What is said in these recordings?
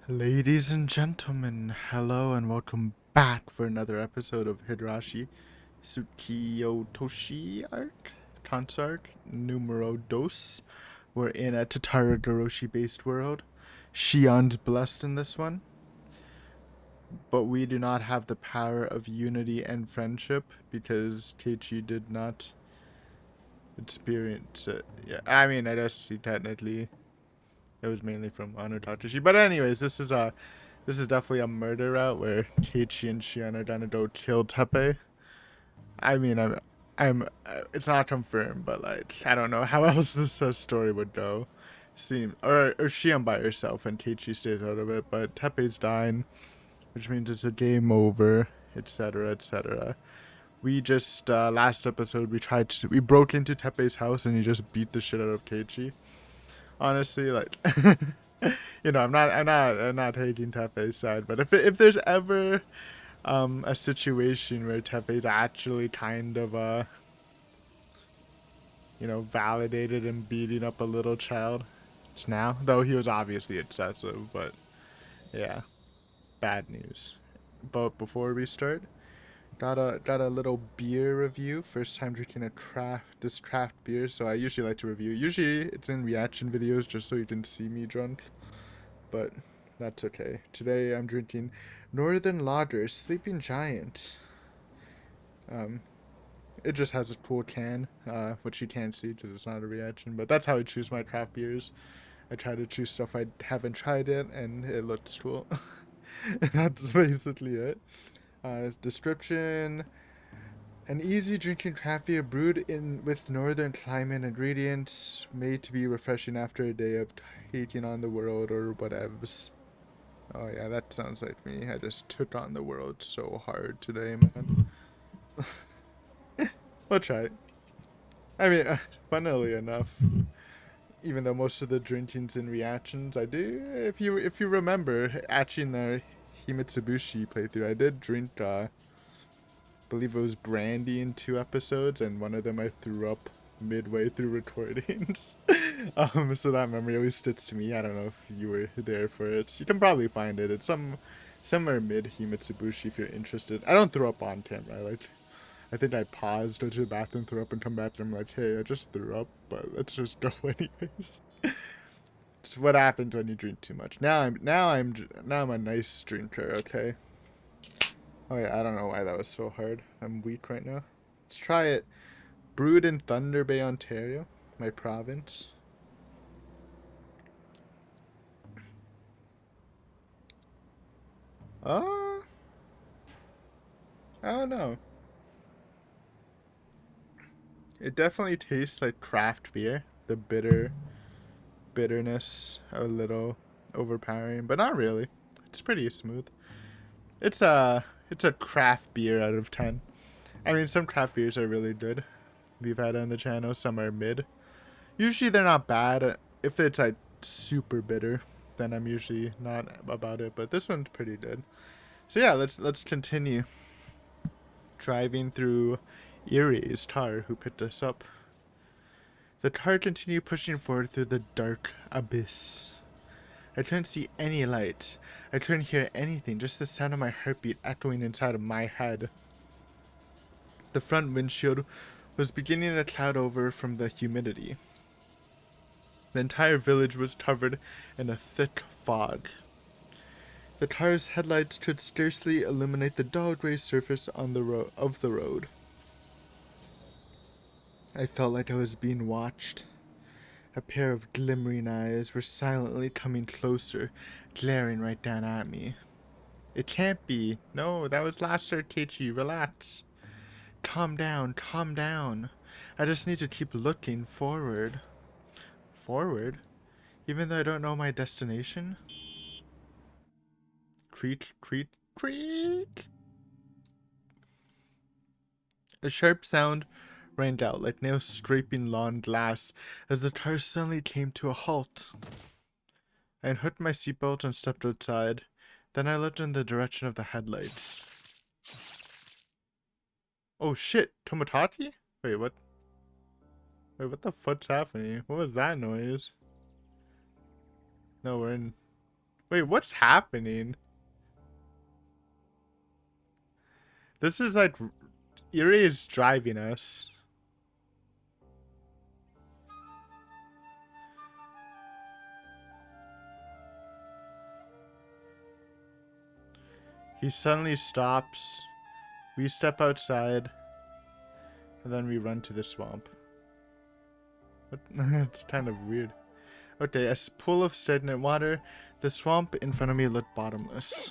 Ladies and gentlemen, hello and welcome back for another episode of Higurashi Tsukiotoshi arc, Kan's arc, numero dos. We're in a Tataragoroshi based world. Shion's blessed in this one, but we do not have the power of unity and friendship because Keiichi did not experience it. Yeah, I mean, I guess he technically, it was mainly from Anotatashi. But anyways, this is definitely a murder route where Keiichi and Shion are gonna go kill Tepe. I mean, it's not confirmed, but like, I don't know how else this story would go. Or Shion by herself and Keiichi stays out of it, but Tepe's dying, which means it's a game over, etc., etc. We just last episode we broke into Tepe's house and he just beat the shit out of Keiichi. Honestly, like, I'm not taking Tefe's side, but if there's ever a situation where Tefe's actually kind of validated and beating up a little child, it's now. Though he was obviously excessive, but yeah, bad news. But before we start, got a little beer review. First time drinking this craft beer, so I usually like to review. Usually it's in reaction videos just so you can see me drunk, but that's okay. Today I'm drinking Northern Lager Sleeping Giant. Um, it just has a cool can, which you can't see because it's not a reaction. But that's how I choose my craft beers. I try to choose stuff I haven't tried yet, and it looks cool. That's basically it. Description: an easy drinking craft beer brewed in with northern climate ingredients, made to be refreshing after a day of hating on the world or whatevs. Oh yeah, that sounds like me. I just took on the world so hard today, man. We'll try it. I mean, funnily enough, even though most of the drinkings and reactions I do, if you remember, actually in the Himitsubushi playthrough, I did drink, believe it was brandy in 2 episodes, and one of them I threw up midway through recordings. So that memory always sticks to me. I don't know if you were there for it. You can probably find it. It's somewhere mid Himitsubushi if you're interested. I don't throw up on camera. I think I paused, go to the bathroom, threw up, and come back. And I'm like, hey, I just threw up, but let's just go anyways. It's what happens when you drink too much. Now I'm a nice drinker. Okay. Oh yeah, I don't know why that was so hard. I'm weak right now. Let's try it. Brewed in Thunder Bay, Ontario, my province. Uh, I don't know. It definitely tastes like craft beer. The bitterness a little overpowering, but not really. It's pretty smooth. It's a craft beer out of 10. I mean, some craft beers are really good. We've had on the channel. Some are mid. Usually they're not bad. If it's like super bitter, then I'm usually not about it. But this one's pretty good. So yeah, let's continue driving through Erie's car, who picked us up. The car continued pushing forward through the dark abyss. I couldn't see any lights. I couldn't hear anything, just the sound of my heartbeat echoing inside of my head. The front windshield was beginning to cloud over from the humidity. The entire village was covered in a thick fog. The car's headlights could scarcely illuminate the dull gray surface on the road. I felt like I was being watched. A pair of glimmering eyes were silently coming closer, glaring right down at me. It can't be. No, that was last Sir Keiichi. Relax. Calm down, calm down. I just need to keep looking forward. Forward? Even though I don't know my destination? Creak, creak, creak. A sharp sound rang out like nails scraping lawn glass as the car suddenly came to a halt. I unhooked my seatbelt and stepped outside. Then I looked in the direction of the headlights. Oh shit, Tomodachi? Wait, what? Wait, what the fuck's happening? What was that noise? No, we're in... Wait, what's happening? This is like Irie is driving us. He suddenly stops. We step outside. And then we run to the swamp. It's kind of weird. Okay, a pool of stagnant water. The swamp in front of me looked bottomless.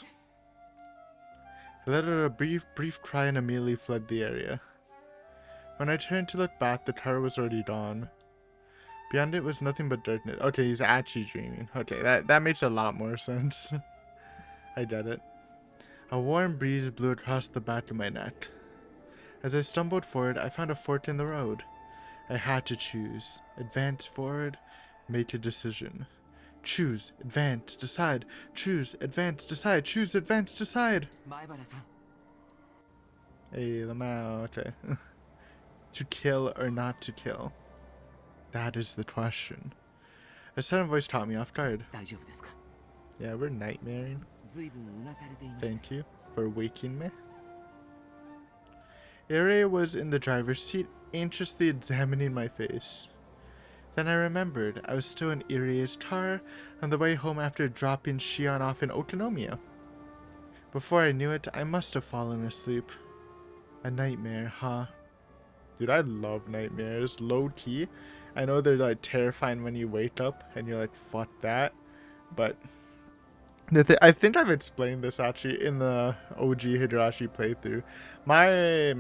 I let out a brief cry and immediately fled the area. When I turned to look back, the car was already gone. Beyond it was nothing but darkness. Okay, he's actually dreaming. Okay, that makes a lot more sense. I get it. A warm breeze blew across the back of my neck. As I stumbled forward, I found a fork in the road. I had to choose. Advance forward, make a decision. Choose, advance, decide. Choose, advance, decide. Choose, advance, decide. Hey, Lamau, okay. To kill or not to kill? That is the question. A sudden voice caught me off guard. Yeah, we're nightmaring. Thank you for waking me. Irie was in the driver's seat, anxiously examining my face. Then I remembered I was still in Irie's car on the way home after dropping Shion off in Okonomiya. Before I knew it, I must have fallen asleep. A nightmare, huh? Dude, I love nightmares. Low key. I know they're like terrifying when you wake up and you're like, fuck that. But I think I've explained this actually in the OG Higurashi playthrough. My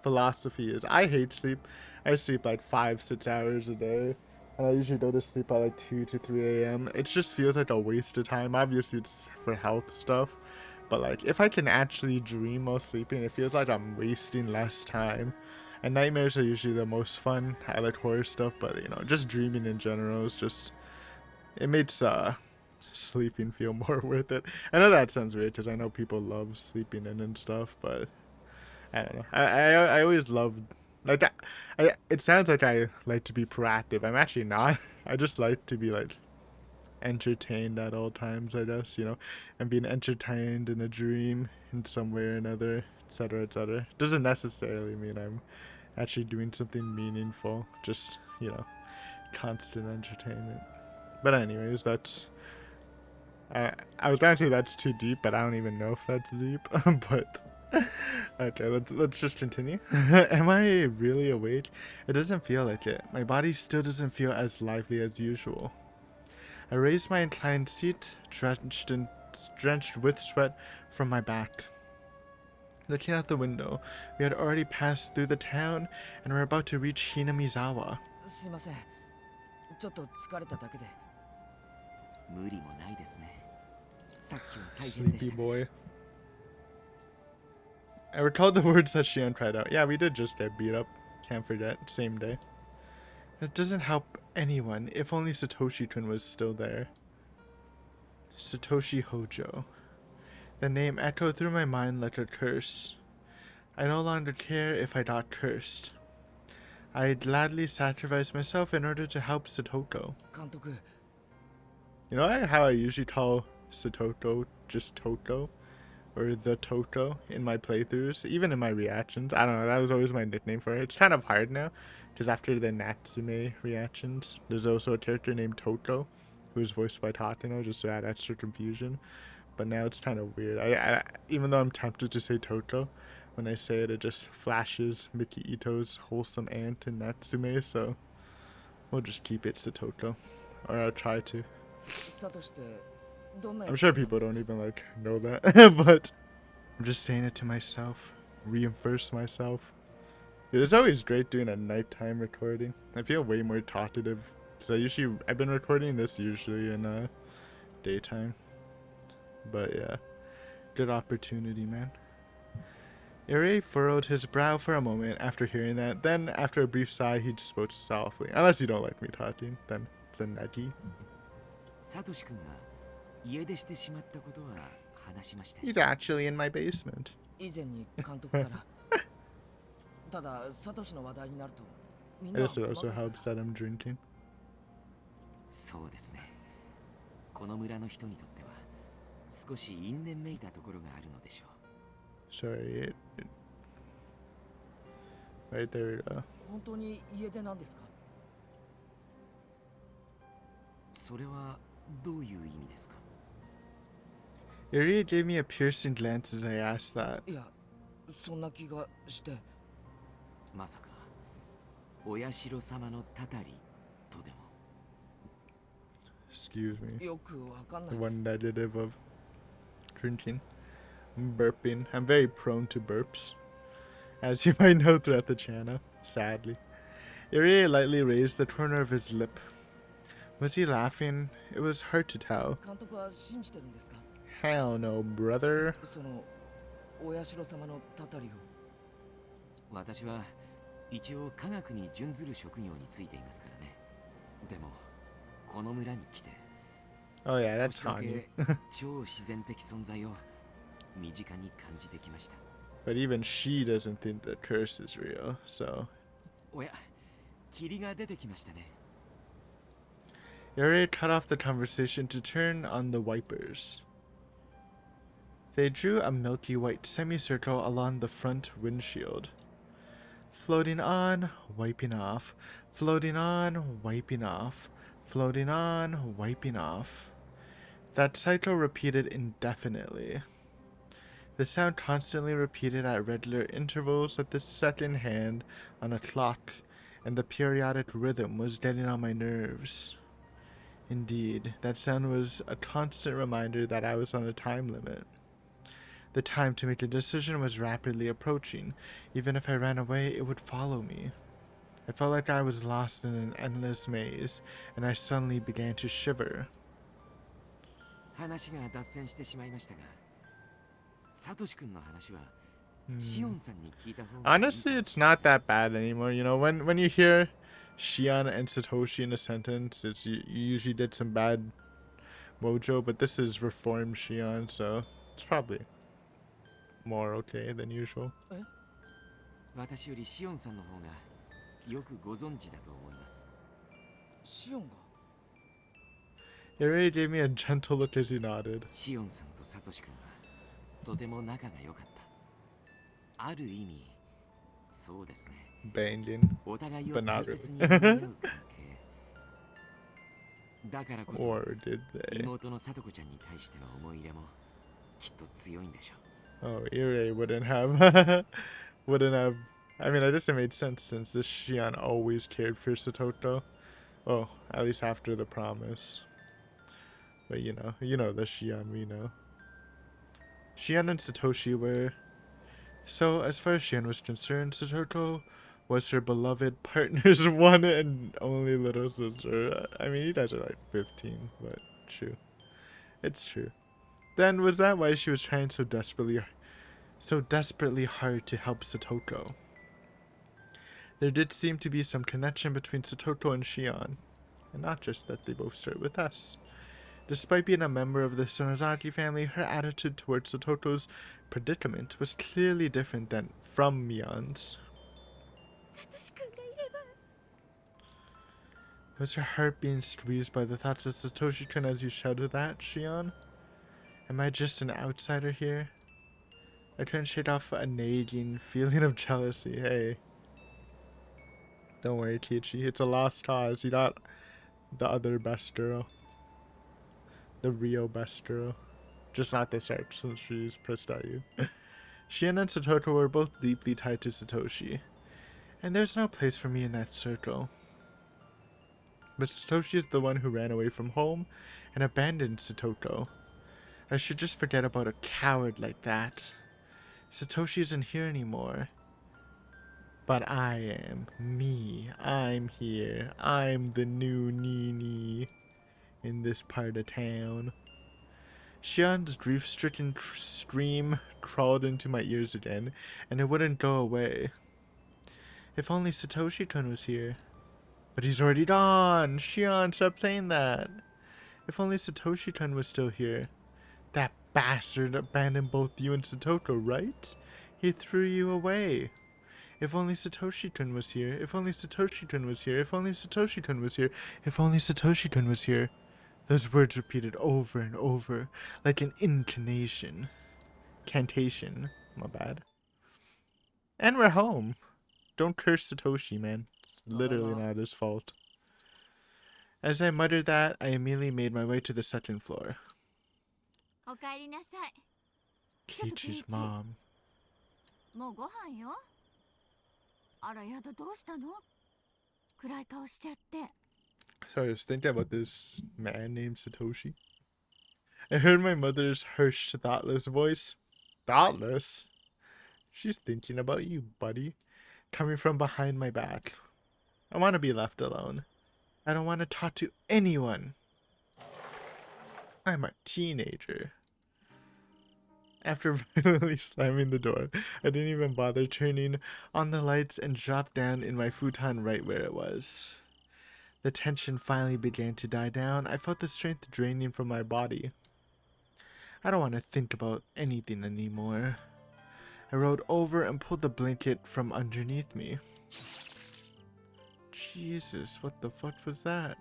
philosophy is I hate sleep. I sleep like 5-6 hours a day, and I usually go to sleep at like 2 to 3 a.m. It just feels like a waste of time. Obviously, it's for health stuff, but like if I can actually dream while sleeping, it feels like I'm wasting less time. And nightmares are usually the most fun. I like horror stuff, but you know, just dreaming in general is just, it makes sleeping feel more worth it. I know that sounds weird because I know people love sleeping in and stuff, but I don't know. I always loved like that. It sounds like I like to be proactive. I'm actually not. I just like to be like entertained at all times, I guess, you know, and being entertained in a dream in some way or another, etc., etc. Doesn't necessarily mean I'm actually doing something meaningful. Just, you know, constant entertainment. But anyways, that's. I was gonna say that's too deep, but I don't even know if that's deep. But okay, let's just continue. Am I really awake? It doesn't feel like it. My body still doesn't feel as lively as usual. I raised my inclined seat, drenched with sweat from my back. Looking out the window, we had already passed through the town and were about to reach Hinamizawa. Sleepy boy. I recalled the words that Shion tried out. Yeah, we did just get beat up. Can't forget. Same day. That doesn't help anyone. If only Satoshi-kun was still there. Satoshi Hojo. The name echoed through my mind like a curse. I no longer care if I got cursed. I gladly sacrificed myself in order to help Satoko. You know how I usually call Satoko just Toko? Or the Toko in my playthroughs, even in my reactions. I don't know, that was always my nickname for it. It's kind of hard now, because after the Natsume reactions, there's also a character named Toko, who's voiced by Takano, just to add extra confusion. But now it's kind of weird. I even though I'm tempted to say Toko, when I say it, it just flashes Miki Ito's wholesome aunt in Natsume, so we'll just keep it Satoko. Or I'll try to. I'm sure people don't even like know that, but I'm just saying it to myself, reinforce myself. Dude, it's always great doing a nighttime recording. I feel way more talkative because I've been recording this usually in daytime. But yeah, good opportunity, man. Irie furrowed his brow for a moment after hearing that. Then, after a brief sigh, he spoke softly. Unless you don't like me talking, then it's a nagi. He's actually in my basement. I guess it also helps that I'm drinking. この村の人にとっては少し因縁めいたところがあるのでしょう。 Sorry, right there we go. 本当に家出なんですか？それはどういう意味ですか？ Yuri gave me a piercing glance as I asked that. いや、そんな気がして。まさかお社様のたたりとでも。 Excuse me. よくわかんな The いです。 one negative of drinking. Burping. I'm very prone to burps, as you might know throughout the channel, sadly. Yuri lightly raised the corner of his lip. Was he laughing? It was hard to tell. 監督は信じてるんですか？ Hell no, brother. そのお社様のたたりを。私は一応科学に準ずる職業についていますからね。でもこの村に来て Oh yeah, 少 that's しだ Tanya. け超自然的存在を身近に感じてきました。 But even she doesn't think the curse is real, so... おや、霧が出てきましたね。 Yuri cut off the conversation to turn on the wipers. They drew a milky white semicircle along the front windshield. Floating on, wiping off. Floating on, wiping off. Floating on, wiping off. That cycle repeated indefinitely. The sound constantly repeated at regular intervals like the second hand on a clock, and the periodic rhythm was getting on my nerves. Indeed, that sound was a constant reminder that I was on a time limit. The time to make a decision was rapidly approaching. Even if I ran away, it would follow me. I felt like I was lost in an endless maze, and I suddenly began to shiver. 話が脱線してしまいましたが、サトシ君の話はシオンさんに聞いた方がいいかもし Honestly, れま it's せん。 not that bad anymore. You know, when you hear Shion and Satoshi in a sentence, it's you usually did some bad mojo, but this is reformed Shion, so it's probably more okay than usual. 私よりシオンさんの方がよくご存知だと思います。シオンが？ He already gave me a gentle look as he nodded. シオンさんとサトシ君はとても仲が良かった。ある意味、そうですね。 Banging. お互いを But not 大切 really. に思い合う関係。だからこそ Or did they? 妹のサトコちゃんに対しての思い入れもきっと強いんでしょう。 Oh, Irei wouldn't have. wouldn't have. I mean, I guess it made sense since this Shion always cared for Satoto. Oh, at least after the promise. But you know the Shion we know. Shion and Satoshi were... So, as far as Shion was concerned, Satoto was her beloved partner's one and only little sister. I mean, you guys are like 15, but true. It's true. Then, was that why she was trying so desperately hard to help Satoto? There did seem to be some connection between Satoto and Shion, and not just that they both start with S. Despite being a member of the Sonozaki family, her attitude towards Satoto's predicament was clearly different than from Mion's. Was her heart being squeezed by the thoughts of Satoshi-kun as you shouted that, Shion? Am I just an outsider here? I couldn't shake off a nagging feeling of jealousy. Hey. Don't worry, Kichi. It's a lost cause. You got the other best girl. The real best girl. Just not this arc, since she's pissed at you. Shion and Satoto were both deeply tied to Satoshi. And there's no place for me in that circle. But Satoshi is the one who ran away from home and abandoned Satoto. I should just forget about a coward like that. Satoshi isn't here anymore. But I am. Me. I'm here. I'm the new Nini in this part of town. Shion's grief-stricken scream crawled into my ears again, and it wouldn't go away. If only Satoshi-kun was here. But he's already gone! Shion, stop saying that! If only Satoshi-kun was still here. That bastard abandoned both you and Satoto, right? He threw you away. If only Satoshi-kun was here. If only Satoshi-kun was here. If only Satoshi-kun was here. If only Satoshi-kun was here. Those words repeated over and over, like an incantation. Cantation. My bad. And we're home. Don't curse Satoshi, man. It's literally not his fault. As I muttered that, I immediately made my way to the second floor. Keiichi's mom. So I was thinking about this man named Satoshi. I heard my mother's harsh, thoughtless voice. Thoughtless? She's thinking about you, buddy. Coming from behind my back. I want to be left alone. I don't want to talk to anyone. I'm a teenager. After violently slamming the door, I didn't even bother turning on the lights and dropped down in my futon right where it was. The tension finally began to die down. I felt the strength draining from my body. I don't want to think about anything anymore. I rolled over and pulled the blanket from underneath me. Jesus, what the fuck was that?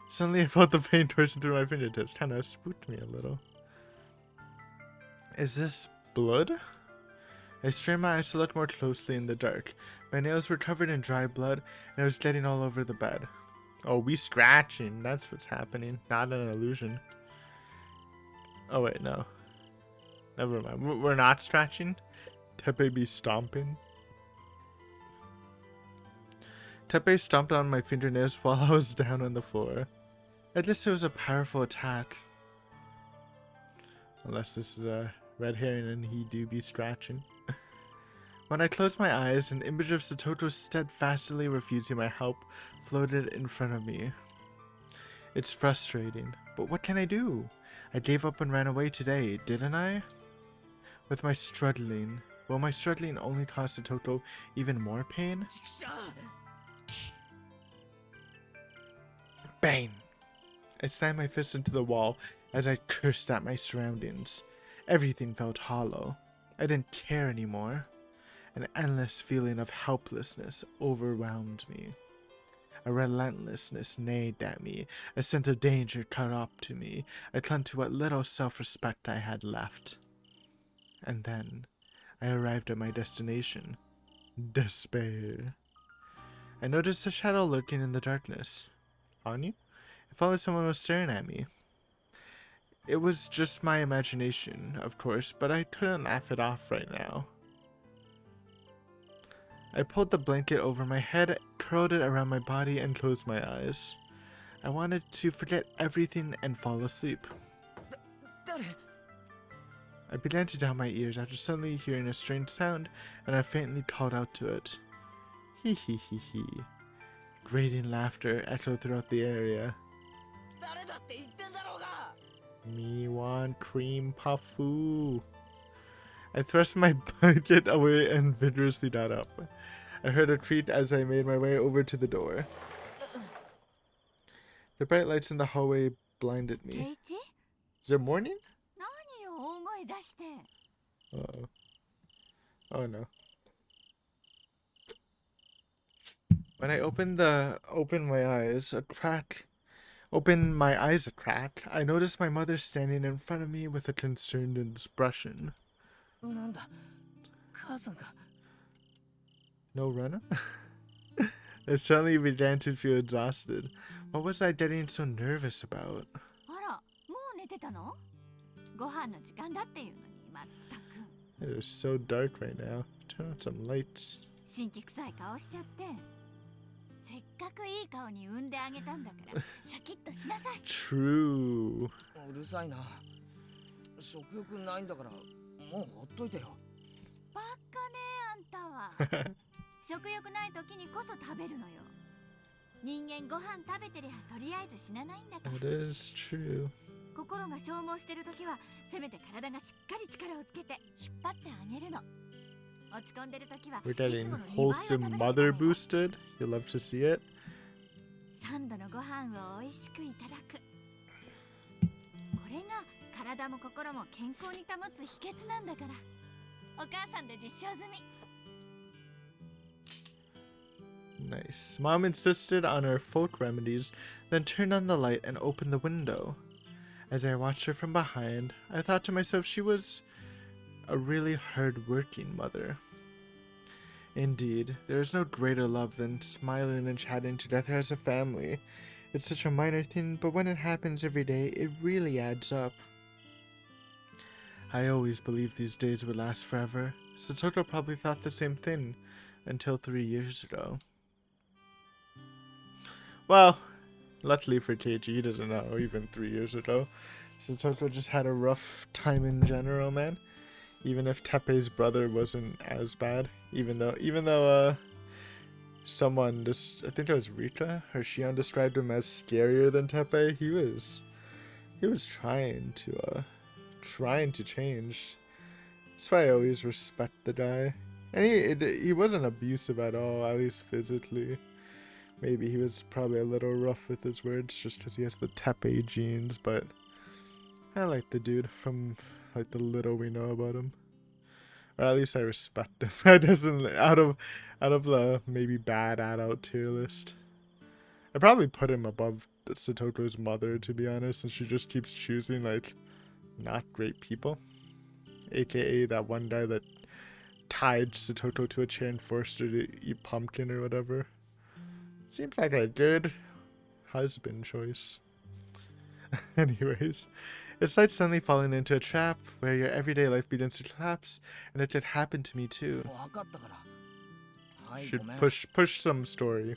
Suddenly I felt the pain coursing through my fingertips. Kinda spooked me a little. Is this blood? I strained my eyes to look more closely in the dark. My nails were covered in dry blood, and it was getting all over the bed. Oh, we scratching. That's what's happening. Not an illusion. Oh, wait, no. Never mind. We're not scratching? Tepe be stomping? Tepe stomped on my fingernails while I was down on the floor. At least it was a powerful attack. Unless this is a red herring and he do be scratching. When I closed my eyes, an image of Satoto steadfastly refusing my help floated in front of me. It's frustrating, but what can I do? I gave up and ran away today, didn't I? With my struggling, will my struggling only cause Satoto even more pain? Bang! I slammed my fist into the wall as I cursed at my surroundings. Everything felt hollow. I didn't care anymore. An endless feeling of helplessness overwhelmed me. A relentlessness nagged at me. A sense of danger caught up to me. I clung to what little self-respect I had left. And then I arrived at my destination. Despair. I noticed a shadow lurking in the darkness. On you? I felt like someone was staring at me. It was just my imagination, of course, but I couldn't laugh it off right now. I pulled the blanket over my head, curled it around my body, and closed my eyes. I wanted to forget everything and fall asleep. I began to doubt my ears after suddenly hearing a strange sound, and I faintly called out to it. Hee hee hee hee. Grating laughter echoed throughout the area. Me want cream puffu. I thrust my blanket away and vigorously got up. I heard a creak as I made my way over to the door. The bright lights in the hallway blinded me. Is it morning? Uh-oh. Oh no. When I opened my eyes a crack, I noticed my mother standing in front of me with a concerned expression. No runner? I suddenly began to feel exhausted. What was I getting so nervous about? It is so dark right now. Turn on some lights. True. うるさいな。食欲ないんだからもうほっといてよ。バカねあんたは。食欲ない時にこそ食べるのよ。人間ご飯食べてりゃとりあえず死なないんだから。That is true. 心が消耗してる時はせめて体がしっかり力をつけて引っ張ってあげるの。落ち込んでる時は We're getting wholesome mother boosted. You'll love to see it. 3度のご飯を美味しくいただく。これが体も心も健康に保つ秘訣なんだから。お母さんで実証済み。Nice. Mom insisted on her folk remedies, then turned on the light and opened the window. As I watched her from behind, I thought to myself she was a really hard-working mother. Indeed, there is no greater love than smiling and chatting together as a family. It's such a minor thing, but when it happens every day, it really adds up. I always believed these days would last forever. Satoko probably thought the same thing until 3 years ago. Well, luckily for Keiji, he doesn't know even 3 years ago. Satoko just had a rough time in general, man. Even if Teppei's brother wasn't as bad, even though someone just, I think it was Rika or Shion, described him as scarier than Teppei. He was trying to change. That's why I always respect the guy. And he wasn't abusive at all, at least physically. Maybe he was probably a little rough with his words just because he has the Teppei genes, but I like the dude from like the little we know about him. Or at least I respect him. That doesn't out of the maybe bad adult tier list. I probably put him above Satoko's mother, to be honest, and she just keeps choosing like not great people. AKA that one guy that tied Satoko to a chair and forced her to eat pumpkin or whatever. Seems like a good husband choice. Anyways, it's like suddenly falling into a trap where your everyday life begins to collapse, and it could happen to me too. Should push some story.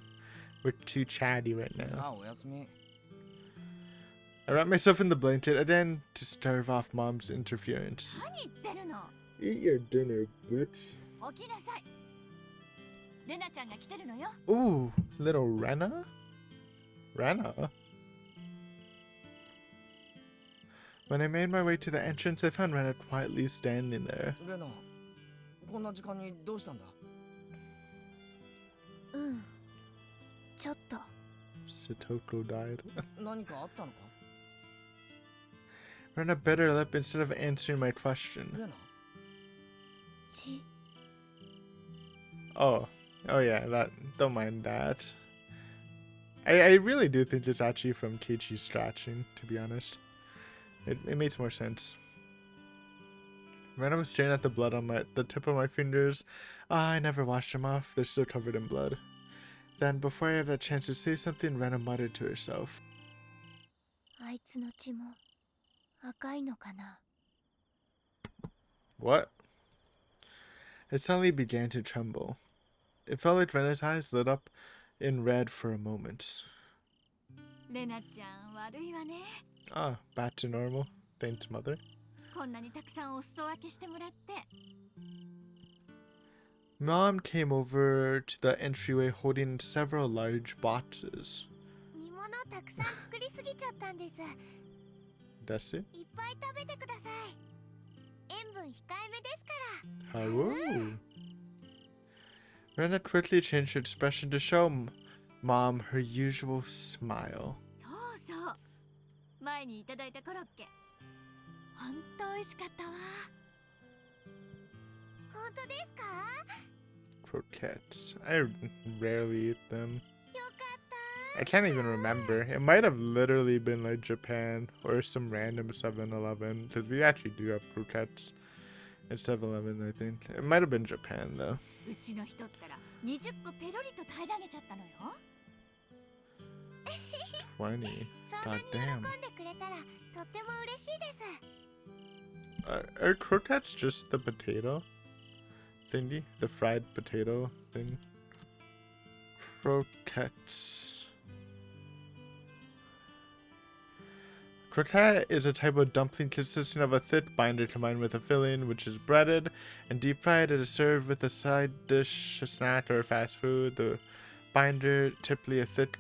We're too chatty right now. I wrapped myself in the blanket again to starve off Mom's interference. Eat your dinner, bitch. Ooh, little Rena? Rena? When I made my way to the entrance, I found Rena quietly standing there. Satoko died. Rena bit her lip instead of answering my question. Oh yeah, don't mind that. I really do think it's actually from Keiichi scratching, to be honest. It makes more sense. Rena was staring at the blood on the tip of my fingers. I never washed them off. They're still covered in blood. Then, before I had a chance to say something, Rena muttered to herself. What? It suddenly began to tremble. It felt like Rena's eyes lit up in red for a moment. Ah, back to normal. Thanks, Mother. Mom came over to the entryway holding several large boxes. Desu? Hello. Rena quickly changed her expression to show Mom her usual smile. Croquettes. I rarely eat them. I can't even remember. It might have literally been like Japan or some random 7-Eleven, because we actually do have croquettes at 7-Eleven, I think. It might have been Japan though. 20. God damn. Are croquettes just the potato thingy? The fried potato thing? Croquettes. Croquette is a type of dumpling consisting of a thick binder combined with a filling, which is breaded and deep fried. It is served with a side dish, a snack, or fast food. The binder, typically a thick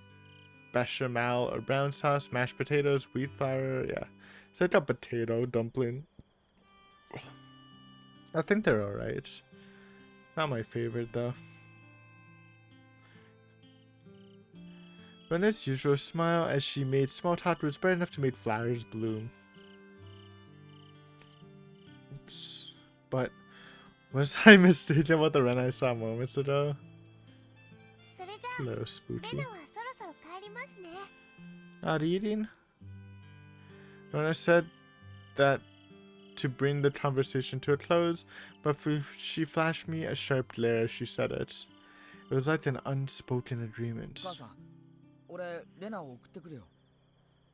bechamel or brown sauce, mashed potatoes, wheat flour. Yeah, it's like a potato dumpling. I think they're alright. Not my favorite though. Rena's usual smile as she made small talk was bright enough to make flowers bloom. Oops. But was I mistaken about the Rena I saw moments ago? Hello, Spooky. レナはそろそろ帰りますね。 Not eating? Rona said that to bring the conversation to a close, but she flashed me a sharp glare as she said it. It was like an unspoken agreement. 母さん、俺レナを送ってくれよ。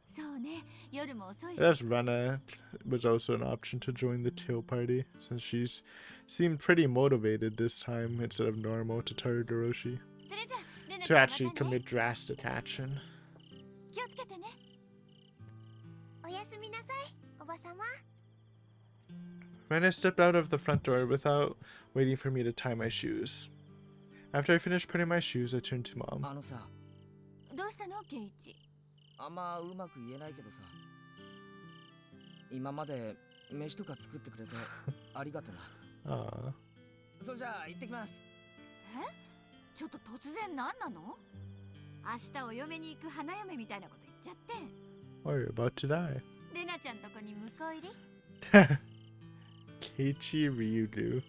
そうね、夜も遅いし。 Yes, Rena was also an option to join the kill party, since she's seemed pretty motivated this time instead of normal to Higurashi それじゃ、レナ to ちゃんま actually たね。 commit drastic action. 気をつけてね。おやすみなさい、おばさま。 Rena stepped out of the front door without waiting for me to tie my shoes. After I finished putting my shoes, I turned to Mom. あのさ、どうしたの、ケイチ。あんまうまく言えないけどさ、今まで飯とか作ってくれてありがとな。 Aww. それじゃあ行ってきます。え、ちょっと突然何なの。明日お嫁に行く花嫁みたいなこと言っちゃって。 Or you're about to die. レナちゃんとこに向こう入り。 Keiichi Ryudu.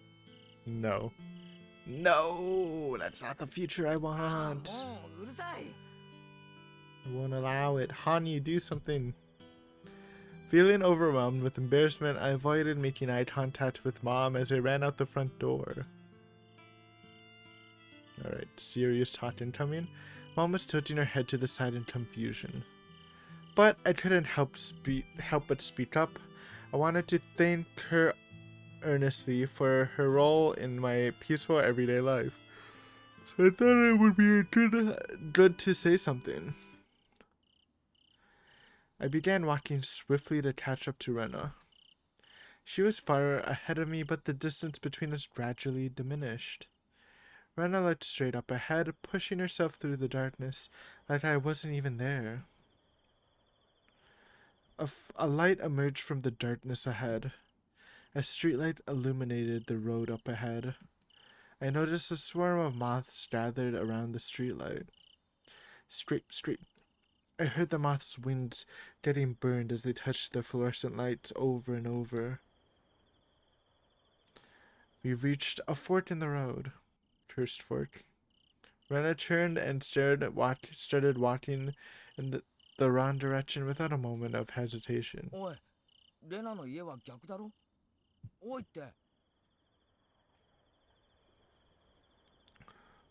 No. No! That's not the future I あ want. もううるさい。 I won't allow it. Hani, do something. Feeling overwhelmed with embarrassment, I avoided making eye contact with Mom as I ran out the front door. Alright, serious talk incoming. Mom was tilting her head to the side in confusion. But I couldn't help but speak up. I wanted to thank her earnestly for her role in my peaceful everyday life. So I thought it would be good to say something. I began walking swiftly to catch up to Rena. She was far ahead of me, but the distance between us gradually diminished. Rena looked straight up ahead, pushing herself through the darkness like I wasn't even there. A light emerged from the darkness ahead. A streetlight illuminated the road up ahead. I noticed a swarm of moths gathered around the streetlight. Scrape, scrape. I heard the moths' wings getting burned as they touched the fluorescent lights over and over. We reached a fork in the road. Cursed fork. Rena turned and started walking in the wrong direction without a moment of hesitation. おい、レナの家は逆だろ。おいって。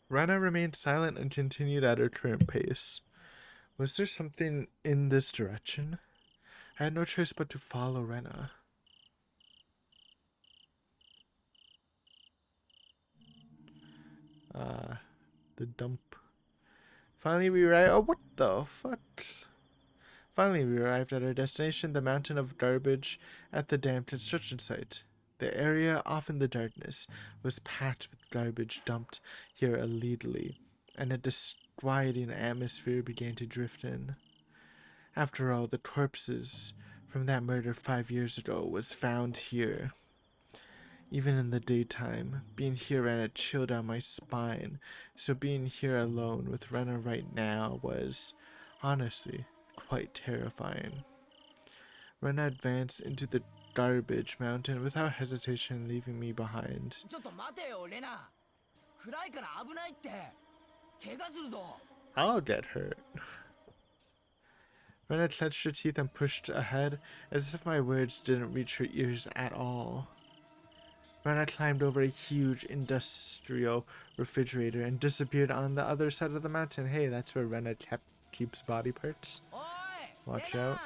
Rena remained silent and continued at her current pace. Was there something in this direction? I had no choice but to follow Rena. The dump. Finally we arrived. Oh, what the fuck? Finally we arrived at our destination, the mountain of garbage at the damn construction site. The area off in the darkness was packed with garbage dumped here illegally, and a disquieting atmosphere began to drift in. After all, the corpses from that murder 5 years ago was found here. Even in the daytime, being here ran a chill down my spine, so being here alone with Rena right now was, honestly, quite terrifying. Rena advanced into the garbage mountain without hesitation, leaving me behind. ちょっと待てよ、レナ。暗いから危ないって。怪我するぞ。 I'll get hurt. Rena clenched her teeth and pushed ahead, as if my words didn't reach her ears at all. Rena climbed over a huge industrial refrigerator and disappeared on the other side of the mountain. Hey, that's where Rena keeps body parts. おい、 Watch レナ。 out.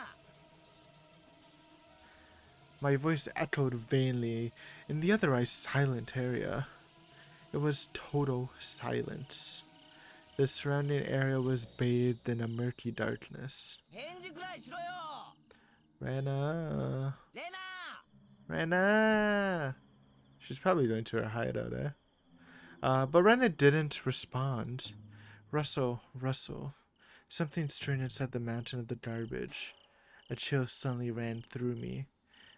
My voice echoed vainly in the otherwise silent area. It was total silence. The surrounding area was bathed in a murky darkness. 返事くらいしろよ。 Rena. レナ。 Rena. She's probably going to her hideout, eh? But Rena didn't respond. Rustle, rustle. Something stirred inside the mountain of the garbage. A chill suddenly ran through me.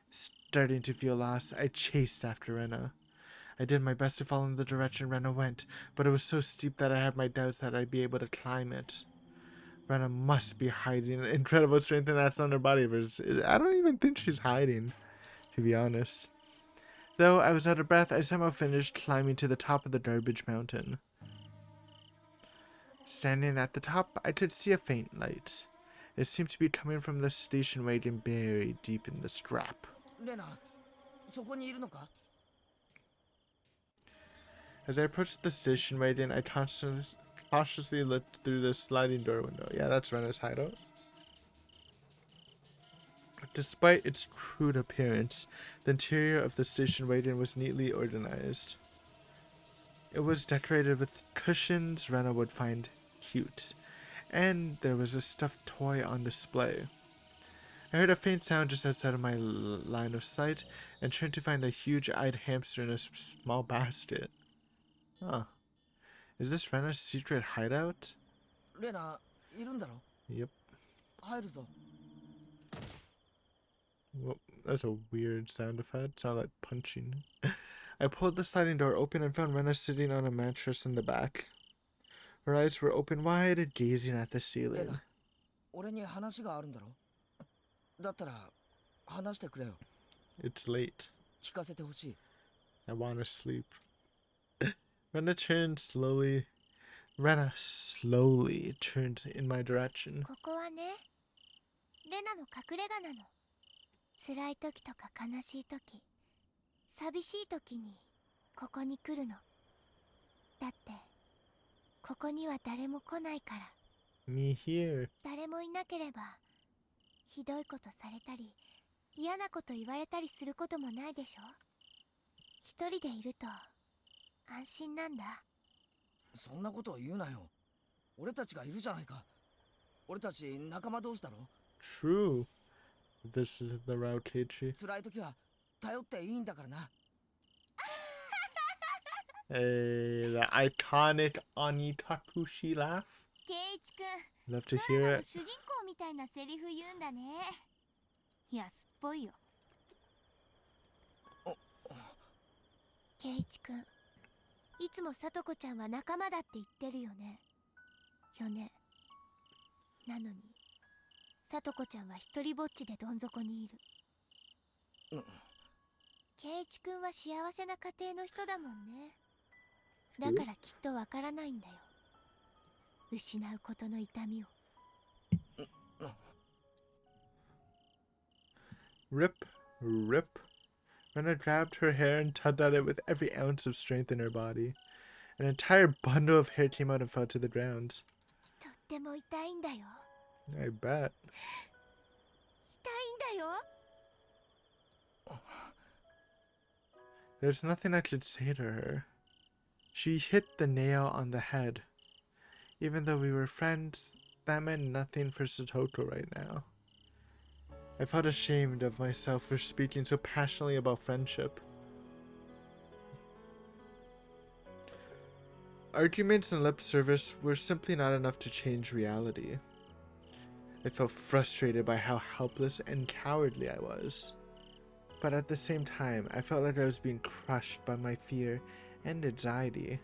Starting to feel lost, I chased after Rena. I did my best to follow in the direction Rena went, but it was so steep that I had my doubts that I'd be able to climb it. Rena must be hiding an incredible strength in that slender body of hers. I don't even think she's hiding, to be honest. Though I was out of breath, I somehow finished climbing to the top of the garbage mountain. Standing at the top, I could see a faint light. It seemed to be coming from the station wagon buried deep in the strap. レナ、そこにいるのか？ As I approached the station wagon, I cautiously looked through the sliding door window. Yeah, that's Rena's hideout. Despite its crude appearance, the interior of the station wagon was neatly organized. It was decorated with cushions Rena would find cute, and there was a stuffed toy on display. I heard a faint sound just outside of my line of sight and turned to find a huge-eyed hamster in a small basket. Huh. Is this Rena's secret hideout? レナ、いるんだろ？ Yep. 入るぞ。 Well, that's a weird sound effect. Sound like punching. I pulled the sliding door open and found Rena sitting on a mattress in the back. Her eyes were open wide, gazing at the レ ceiling. ナ、俺に話があるんだろ？だったら話してくれよ。 It's late. 聞かせてほしい。 I want to sleep. Rena slowly turned in my direction. ここはね、レナの隠れ家なの。辛い時とか悲しい時、寂しい時にここに来るの。だってここには誰も来ないから。 Me here. 誰もいなければひどいことされたり嫌なこと言われたりすることもないでしょ。一人でいると安心なんだ。そんなことを言うなよ。俺たちがいるじゃないか。俺たち仲間同士だろ。 True. This is the route, Keiichi. 辛い時は頼っていいんだからな。 Hey, the iconic Anitakushi laugh. ケイイチくん、 Love to ド hear ラマの it. 主人公みたいなセリフ言うんだね。安っぽいよ。ケイイチくん、いつもさとこちゃんは仲間だって言ってるよね。なのにさとこちゃんは一人ぼっちでどん底にいる。ケイイチくんは幸せな家庭の人だもんね。だからきっとわからないんだよ。失うことの痛みを。 Rip, rip. Rena grabbed her hair and tugged at it with every ounce of strength in her body. An entire bundle of hair came out and fell to the ground. とっても痛いんだよ。 I bet. 痛いんだよ。 There's nothing I could say to her. She hit the nail on the head. Even though we were friends, that meant nothing for Satoko right now. I felt ashamed of myself for speaking so passionately about friendship. Arguments and lip service were simply not enough to change reality. I felt frustrated by how helpless and cowardly I was. But at the same time, I felt like I was being crushed by my fear and anxiety.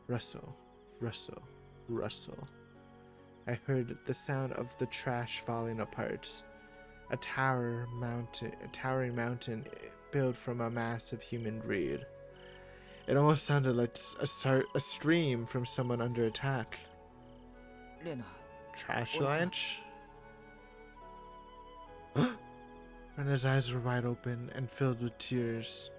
Rustle, rustle, rustle. I heard the sound of the trash falling apart. A towering mountain built from a mass of human greed. It almost sounded like a scream from someone under attack. レナ、 Trash lunch? Rena's eyes were wide open and filled with tears.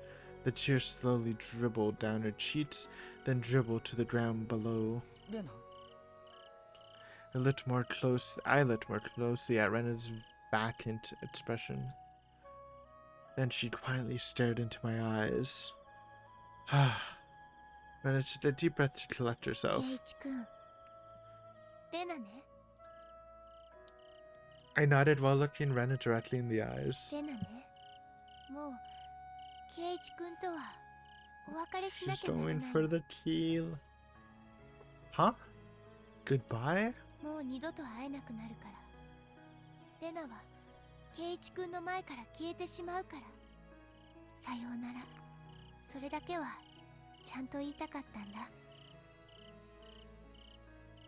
The tears slowly dribbled down her cheeks, then dribbled to the ground below. レナ、 I looked more closely at Rena's vacant expression. Then she quietly stared into my eyes. Rena took a deep breath to collect ケ herself. イイチくん、レナね。 I nodded while looking Rena directly in the eyes. レナね。もうケイイチくんとはお別れしな She's きゃならない going の。 for the kill. Huh? Goodbye? もう二度と会えなくなるから。レナはケイイチくんの前から消えてしまうから。さようなら。それだけはちゃんと言いたかったんだ。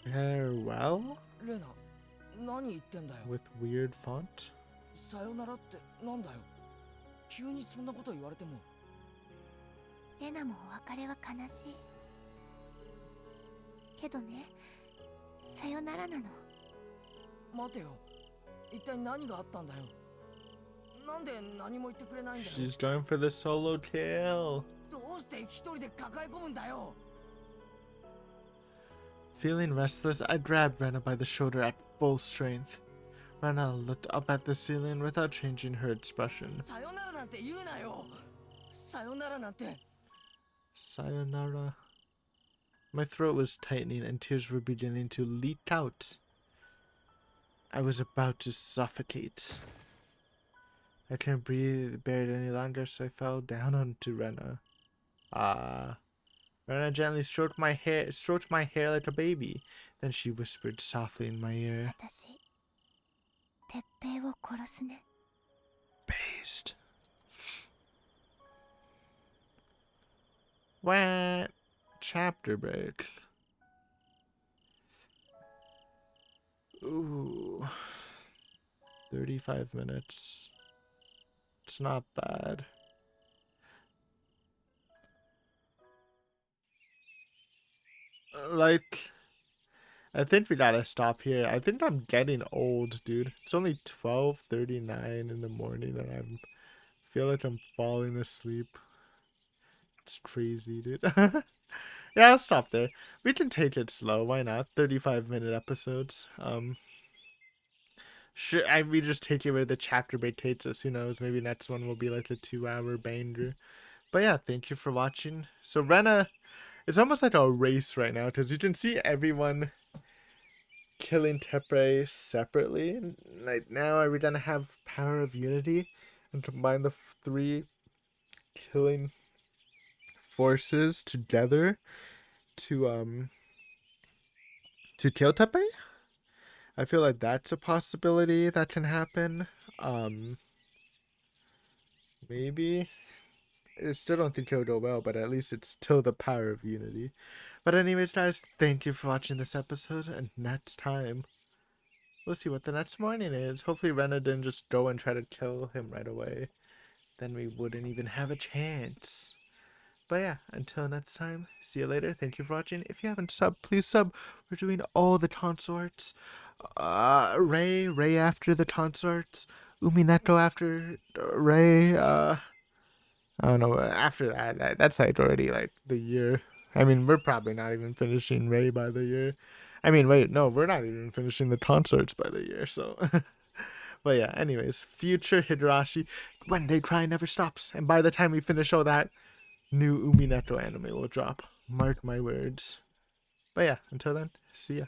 Farewell? レナ、何言ってんだよ。 With weird font? さよならってなんだよ。急にそんなこと言われても。レナもお別れは悲しい。けどね、さよならなの。待てよ、一体何があったんだよ。なんで何も言ってくれないんだよ。 She's going for the solo kill. どうして一人で抱え込むんだよ。 Feeling restless, I grabbed Rena by the shoulder at full strength. Rena looked up at the ceiling without changing her expression. さよならなんて言うなよ。さよならなんて。 Sayonara. My throat was tightening and tears were beginning to leak out. I was about to suffocate. I couldn't bear it any longer, so I fell down onto Rena. Rena gently stroked my hair like a baby. Then she whispered softly in my ear. 私、鉄平を殺すね。 Based. What? Chapter break. Ooh. 35 minutes. It's not bad. Like, I think we gotta stop here. I think I'm getting old, dude. It's only 12:39 in the morning and I feel like I'm falling asleep. It's crazy, dude. Yeah, I'll stop there. We can take it slow. Why not? 35-minute episodes. Sure, we just take it where the chapter break takes us. Who knows? Maybe next one will be like a 2-hour banger. But yeah, thank you for watching. So Rena, it's almost like a race right now because you can see everyone killing Tepe separately. Like now, are we gonna have Power of Unity and combine the 3 killing forces together to kill Tepe? I feel like that's a possibility that can happen. Maybe. I still don't think it'll go well, but at least it's still the Power of Unity. But anyways, guys, thank you for watching this episode, and next time, we'll see what the next morning is. Hopefully Rena didn't just go and try to kill him right away. Then we wouldn't even have a chance. But yeah, until next time, see you later. Thank you for watching. If you haven't subbed, please sub. We're doing all the consorts. Ray after the consorts. Umineko after Ray. I don't know. After that's like already like the year. I mean, we're probably not even finishing Ray by the year. I mean, wait, no, we're not even finishing the consorts by the year. So, but yeah. Anyways, future Higurashi, When They Cry Never Stops, and by the time we finish all that, new Umineko anime will drop. Mark my words. But yeah, until then, see ya.